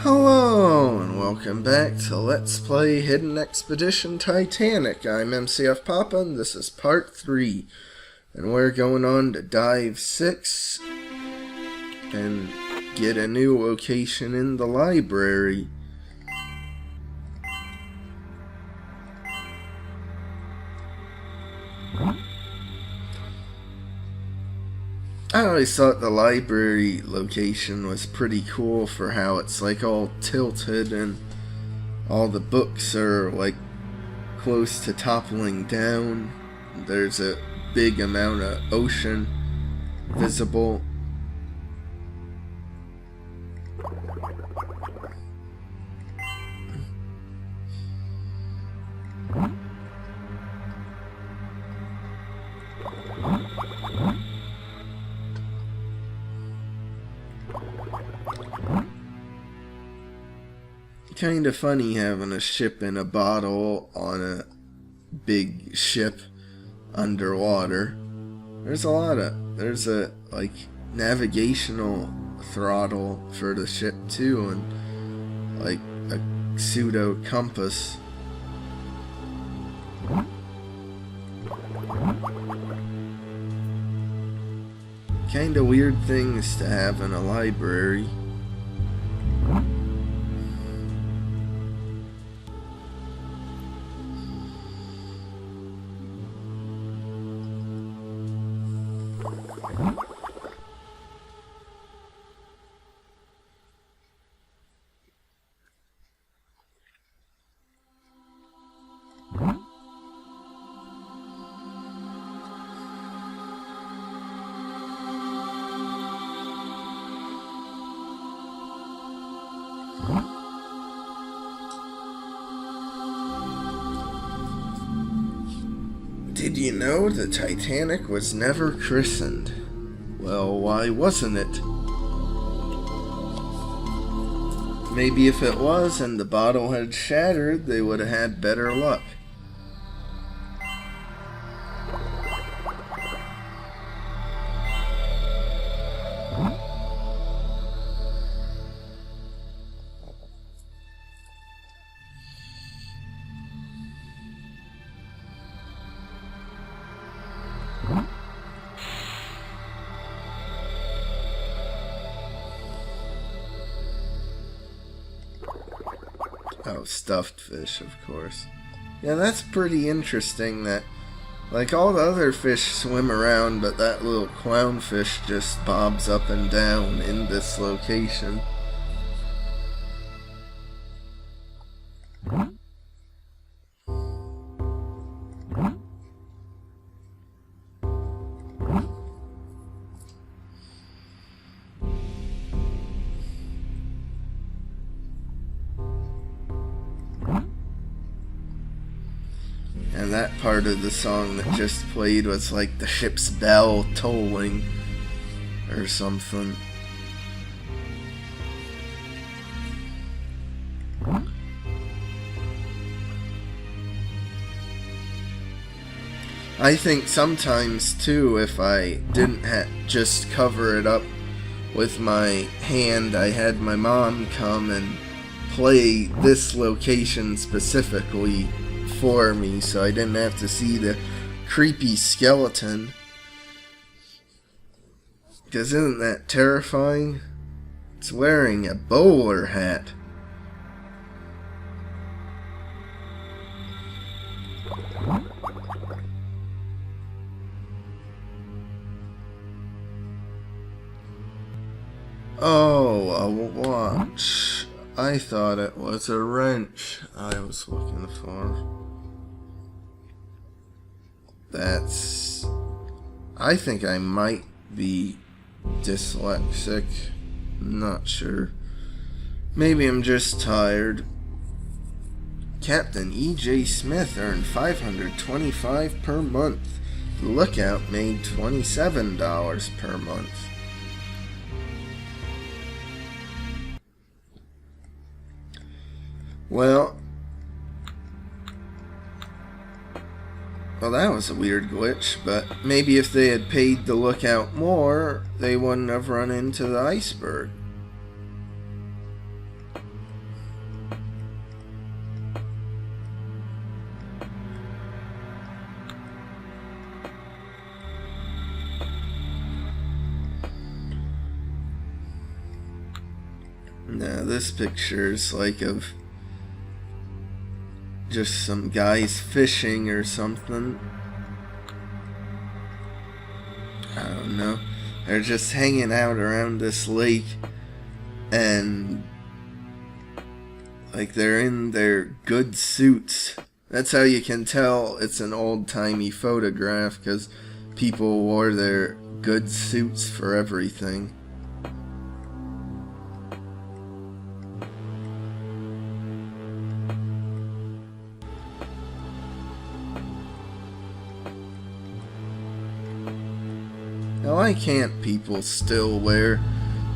Hello, and welcome back to Let's Play Hidden Expedition Titanic. I'm MCFPapa, and this is part 3. And we're going on to Dive 6 and get a new location in the library. I always thought the library location was pretty cool for how it's like all tilted and all the books are like close to toppling down. There's a big amount of ocean visible. Kind of funny having a ship in a bottle on a big ship underwater. There's a like navigational throttle for the ship too, and like a pseudo compass. Kind of weird things to have in a library. Did you know the Titanic was never christened? Well, why wasn't it? Maybe if it was and the bottle had shattered, they would have had better luck. Oh, stuffed fish, of course. Yeah, that's pretty interesting that, like, all the other fish swim around, but that little clownfish just bobs up and down in this location. And that part of the song that just played was like the ship's bell tolling or something. I think sometimes too, if I didn't just cover it up with my hand, I had my mom come and play this location specifically for me, so I didn't have to see the creepy skeleton. Because isn't that terrifying? It's wearing a bowler hat. Oh, a watch. I thought it was a wrench I was looking for. I think I might be dyslexic. Not sure. Maybe I'm just tired. Captain E.J. Smith earned $525 per month. The Lookout made $27 per month. Well, that was a weird glitch, but maybe if they had paid the Lookout more, they wouldn't have run into the iceberg. Now this picture's like of just some guys fishing or something. I don't know. They're just hanging out around this lake, and like they're in their good suits. That's how you can tell it's an old-timey photograph, because people wore their good suits for everything. Now, why can't people still wear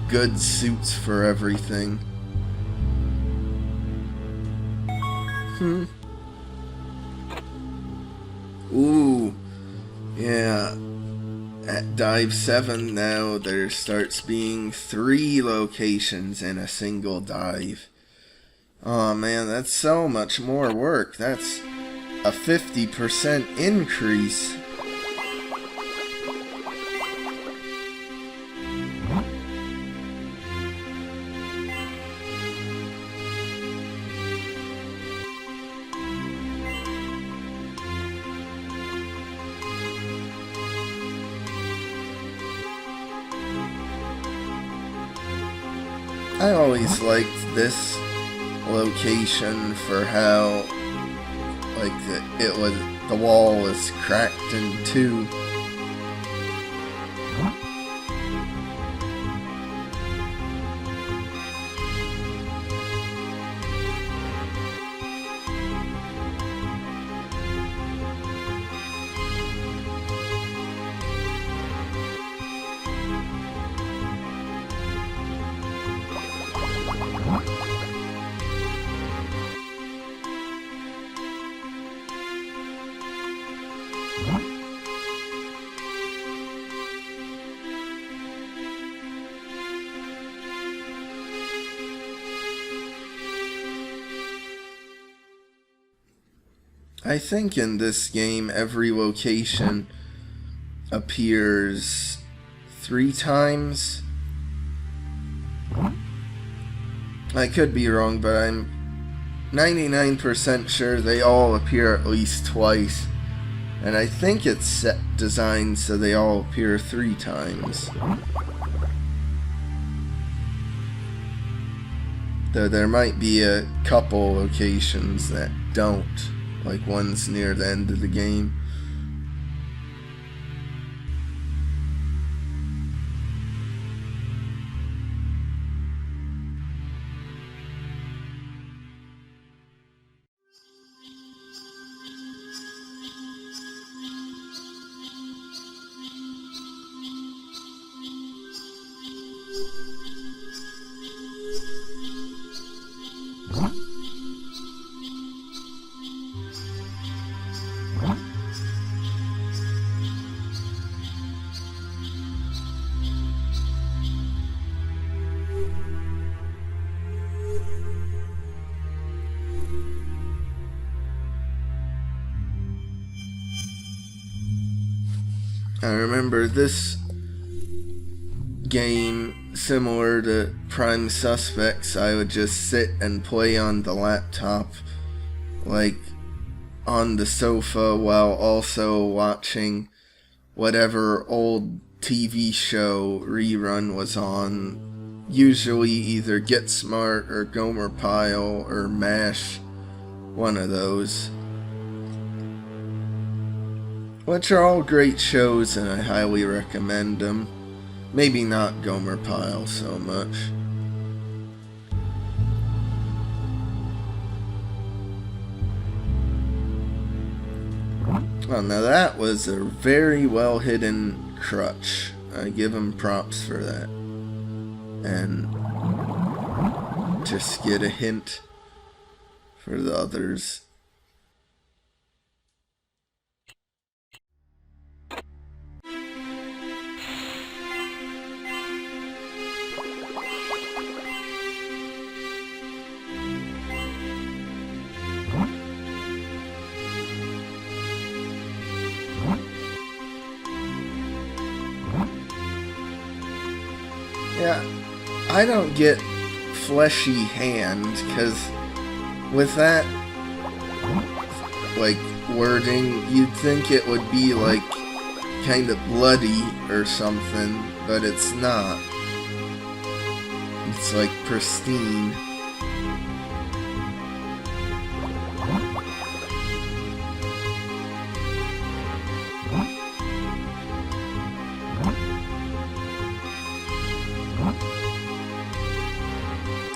good suits for everything? Ooh, yeah. At Dive 7 now, there starts being 3 locations in a single dive. Oh man, that's so much more work. That's a 50% increase. I always liked this location for how, like, the wall was cracked in two. I think in this game every location appears 3 times. I could be wrong, but I'm 99% sure they all appear at least twice. And I think it's designed so they all appear 3 times. Though there might be a couple locations that don't. Like one's near the end of the game. I remember this game, similar to Prime Suspects, I would just sit and play on the laptop, like on the sofa, while also watching whatever old TV show rerun was on. Usually either Get Smart or Gomer Pyle or MASH, one of those. Which are all great shows, and I highly recommend them. Maybe not Gomer Pyle so much. Well, now that was a very well hidden crutch. I give him props for that. And just get a hint for the others. Yeah, I don't get fleshy hand, because with that, like, wording, you'd think it would be, like, kind of bloody or something, but it's not. It's, like, pristine.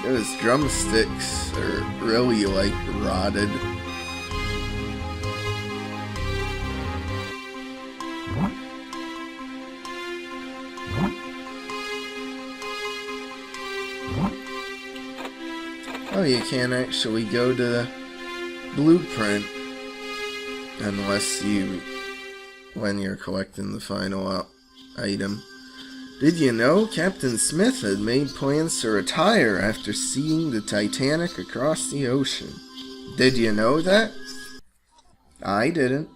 Those drumsticks are really, like, rotted. Oh, you can't actually go to the blueprint unless when you're collecting the final item. Did you know Captain Smith had made plans to retire after seeing the Titanic across the ocean? Did you know that? I didn't.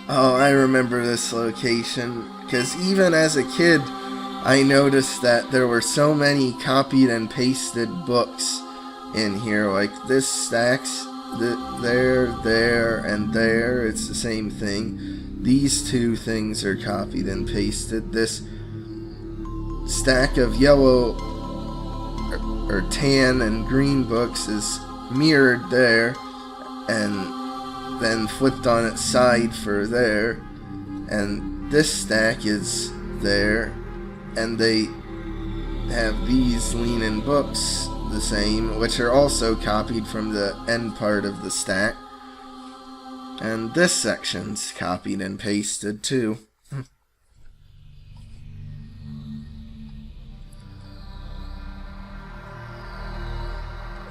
Oh, I remember this location, because even as a kid, I noticed that there were so many copied and pasted books in here. Like, this stacks there, and there. It's the same thing. These two things are copied and pasted. This stack of yellow or tan and green books is mirrored there and then flipped on its side for there. And this stack is there. And they have these lean-in books the same, which are also copied from the end part of the stack. And this section's copied and pasted too.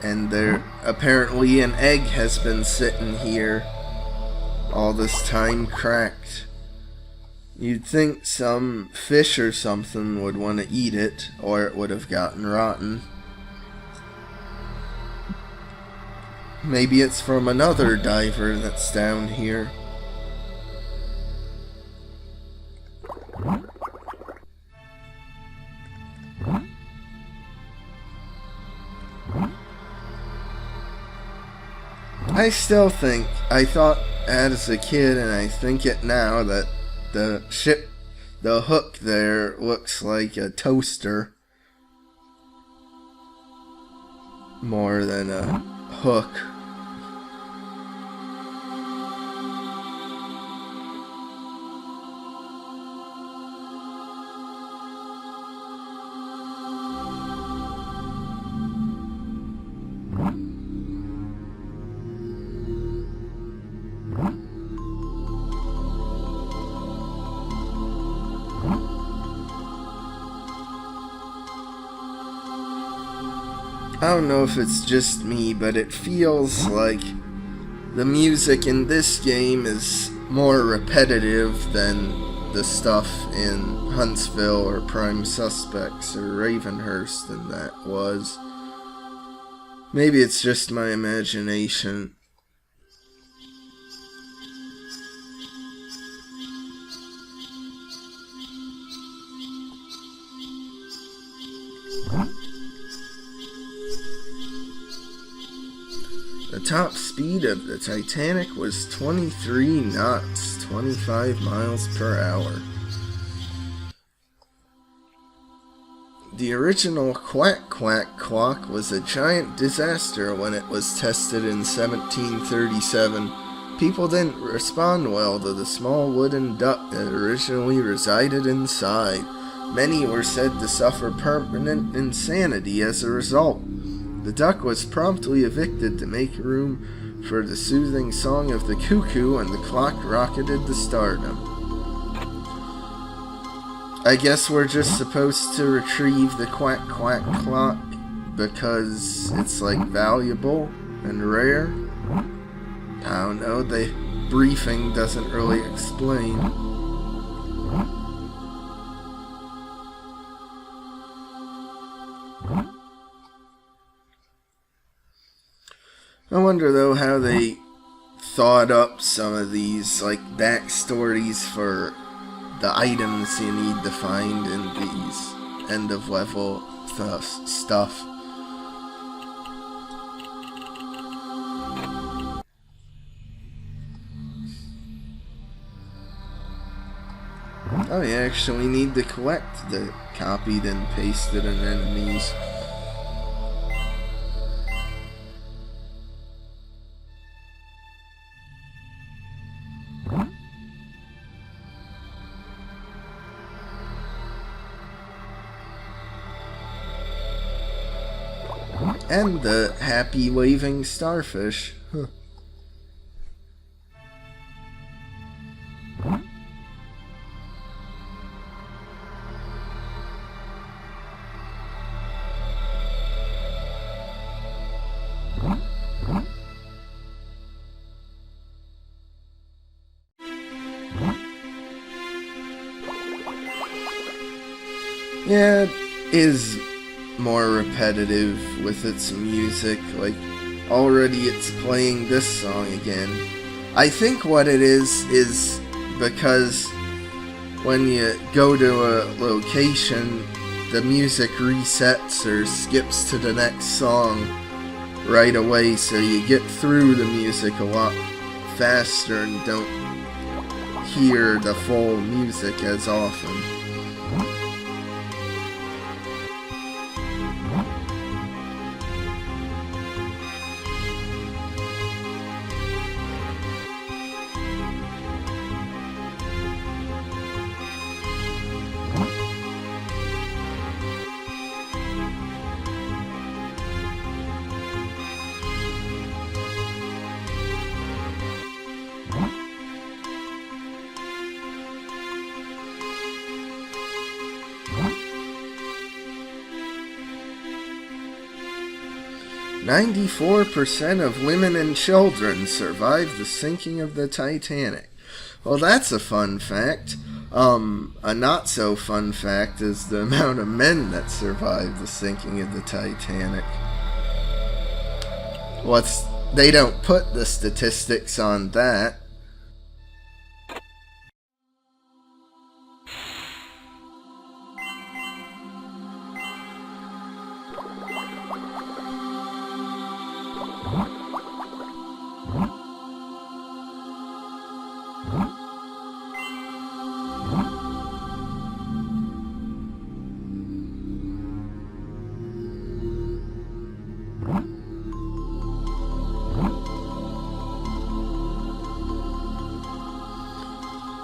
And there apparently an egg has been sitting here all this time, cracked. You'd think some fish or something would want to eat it, or it would have gotten rotten. Maybe it's from another diver that's down here. I still think, I thought as a kid, and I think it now, that the hook there looks like a toaster more than a hook. I don't know if it's just me, but it feels like the music in this game is more repetitive than the stuff in Huntsville or Prime Suspects or Ravenhurst than that was. Maybe it's just my imagination. The top speed of the Titanic was 23 knots, 25 miles per hour. The original Quack Quack clock was a giant disaster when it was tested in 1737. People didn't respond well to the small wooden duck that originally resided inside. Many were said to suffer permanent insanity as a result. The duck was promptly evicted to make room for the soothing song of the cuckoo, and the clock rocketed to stardom. I guess we're just supposed to retrieve the Quack Quack clock because it's, like, valuable and rare? I don't know, the briefing doesn't really explain. I wonder, though, how they thought up some of these, like, backstories for the items you need to find in these end-of-level stuff. Oh, you actually need to collect the copied and pasted in enemies. And the happy waving starfish. Huh. Yeah, it is more repetitive with its music. Like, already it's playing this song again. I think what it is because when you go to a location, the music resets or skips to the next song right away, so you get through the music a lot faster and don't hear the full music as often. 94% of women and children survived the sinking of the Titanic. Well, that's a fun fact. A not so fun fact is the amount of men that survived the sinking of the Titanic. They don't put the statistics on that.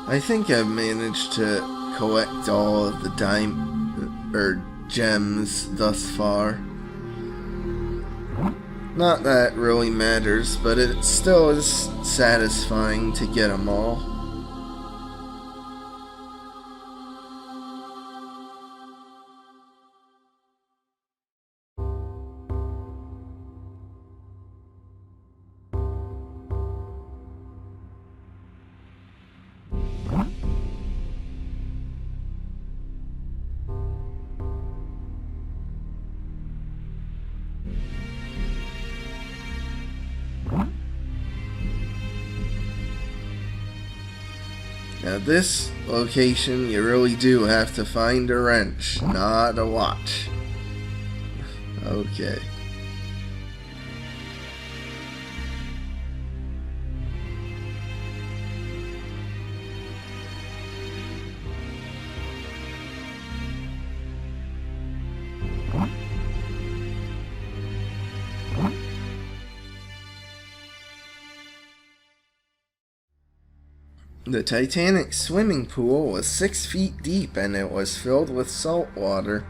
I think I've managed to collect all of the gems thus far. Not that it really matters, but it still is satisfying to get them all. Now this location, you really do have to find a wrench, not a watch. Okay. The Titanic swimming pool was 6 feet deep and it was filled with salt water.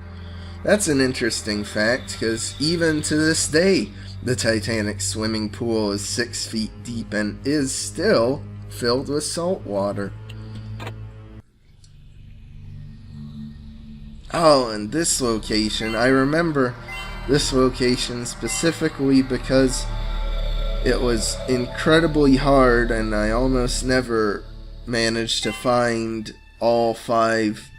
That's an interesting fact, because even to this day, the Titanic swimming pool is 6 feet deep and is still filled with salt water. Oh, and this location, I remember this location specifically because it was incredibly hard and I almost never managed to find all 5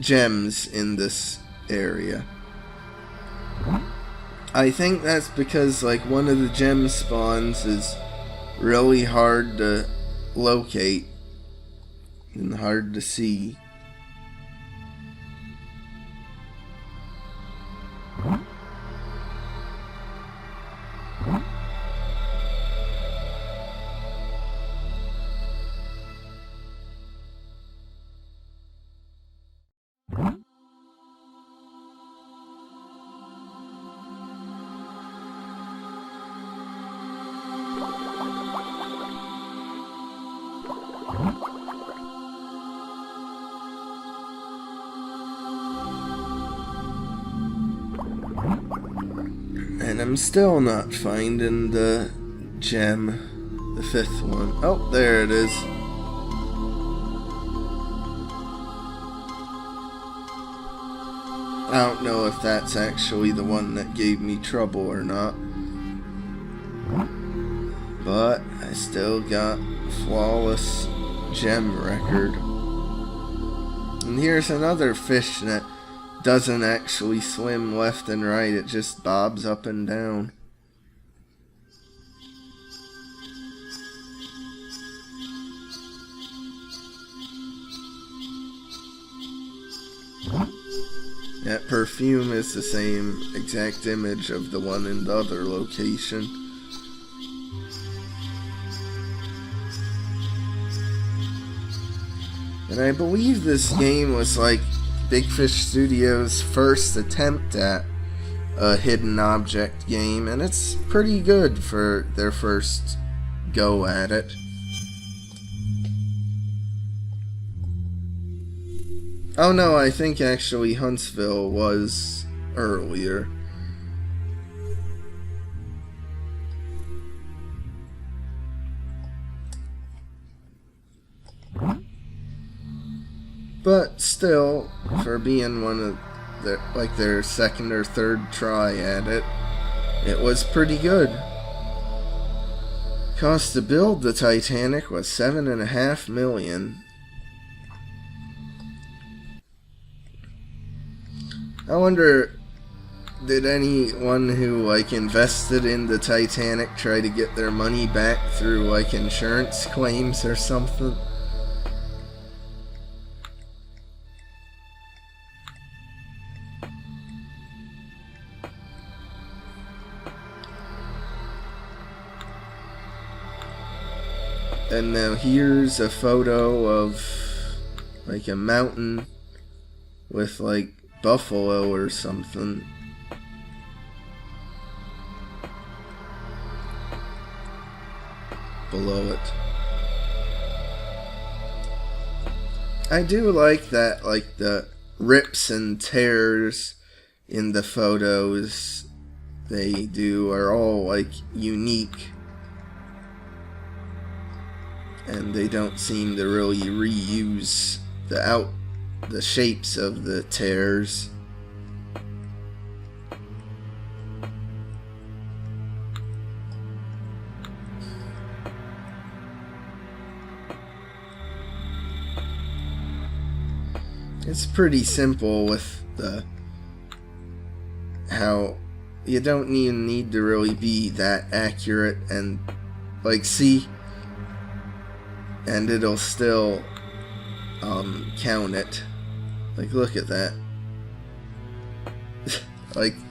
gems in this area. I think that's because like one of the gem spawns is really hard to locate and hard to see. And I'm still not finding the gem, the 5th one. Oh, there it is. I don't know if that's actually the one that gave me trouble or not. But I still got flawless gem record. And here's another fish that doesn't actually swim left and right, it just bobs up and down. That perfume is the same exact image of the one in the other location. And I believe this game was like Big Fish Studios' first attempt at a hidden object game, and it's pretty good for their first go at it. Oh no, I think actually Huntsville was earlier. But still, for being one of their second or third try at it, it was pretty good. Cost to build the Titanic was $7.5 million. I wonder, did anyone who invested in the Titanic try to get their money back through insurance claims or something? And now here's a photo of a mountain with buffalo or something. Below it. I do like that, the rips and tears in the photos they do are all unique. And they don't seem to really reuse the shapes of the tears. It's pretty simple with how you don't even need to really be that accurate, and see, and it'll still count it. Look at that.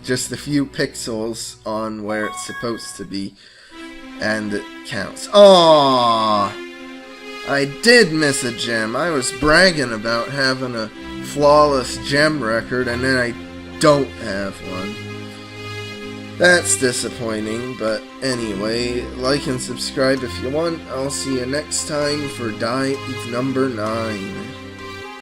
Just a few pixels on where it's supposed to be, and it counts. Aww! I did miss a gem. I was bragging about having a flawless gem record, and then I don't have one. That's disappointing, but anyway, like and subscribe if you want. I'll see you next time for dive number 9.